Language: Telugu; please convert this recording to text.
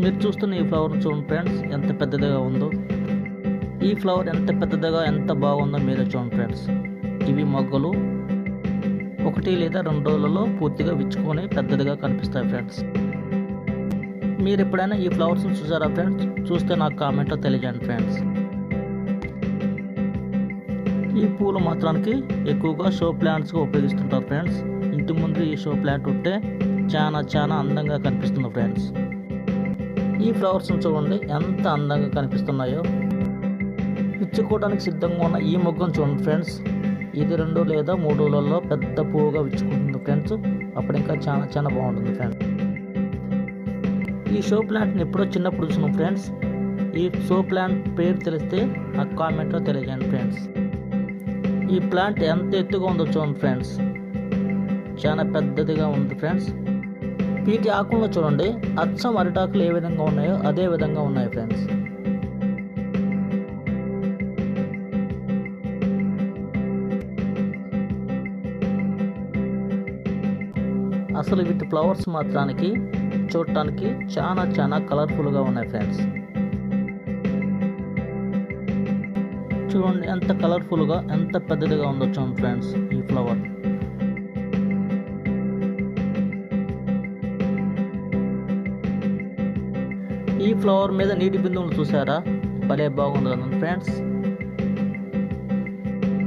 మీరు చూస్తున్న ఈ ఫ్లవర్ చూడండి ఫ్రెండ్స్, ఎంత పెద్దదిగా ఉందో. ఈ ఫ్లవర్ ఎంత పెద్దదిగా ఎంత బాగుందో మీరే చూడండి ఫ్రెండ్స్. ఇవి మొగ్గలు 1 లేదా 2 రోజులలో పూర్తిగా విచ్చుకొని పెద్దదిగా కనిపిస్తాయి ఫ్రెండ్స్. మీరు ఎప్పుడైనా ఈ ఫ్లవర్స్ని చూసారా ఫ్రెండ్స్? చూస్తే నాకు కామెంట్లో తెలియజేయండి ఫ్రెండ్స్. ఈ పూలు మాత్రానికి ఎక్కువగా షో ప్లాంట్స్గా ఉపయోగిస్తుంటారు ఫ్రెండ్స్. ఇంటి ముందు ఈ షో ప్లాంట్ ఉంటే చాలా అందంగా కనిపిస్తుంది ఫ్రెండ్స్. ఈ ఫ్లవర్స్ని చూడండి ఎంత అందంగా కనిపిస్తున్నాయో. విచ్చుకోవడానికి సిద్ధంగా ఉన్న ఈ మొగ్గను చూడండి ఫ్రెండ్స్. ఇది 2 లేదా 3 రోజులలో పెద్ద పువ్వుగా విచ్చుకుంటుంది ఫ్రెండ్స్. అప్పుడు ఇంకా చాలా బాగుంటుంది ఫ్రెండ్స్. ఈ షో ప్లాంట్ని ఎప్పుడో చిన్నప్పుడు చూసినాం ఫ్రెండ్స్. ఈ షో ప్లాంట్ పేరు తెలిస్తే నాకు కామెంట్లో తెలియజేయండి ఫ్రెండ్స్. ఈ ప్లాంట్ ఎంత ఎత్తుగా ఉందో చూడండి ఫ్రెండ్స్. చాలా పెద్దదిగా ఉంది ఫ్రెండ్స్. వీటి ఆకుల్లో చూడండి అచ్చం అరిటాకులు ఏ విధంగా ఉన్నాయో అదే విధంగా ఉన్నాయి ఫ్రెండ్స్. అసలు వీటి ఫ్లవర్స్ మాత్రానికి చూడటానికి చాలా కలర్ఫుల్గా ఉన్నాయి ఫ్రెండ్స్. చూడండి ఎంత కలర్ఫుల్గా ఎంత పెద్దదిగా ఉందో చూడండి ఫ్రెండ్స్ ఈ ఫ్లవర్. ఈ ఫ్లవర్ మీద నీటి బిందువులు చూసారా? భలే బాగుంది కదా ఫ్రెండ్స్.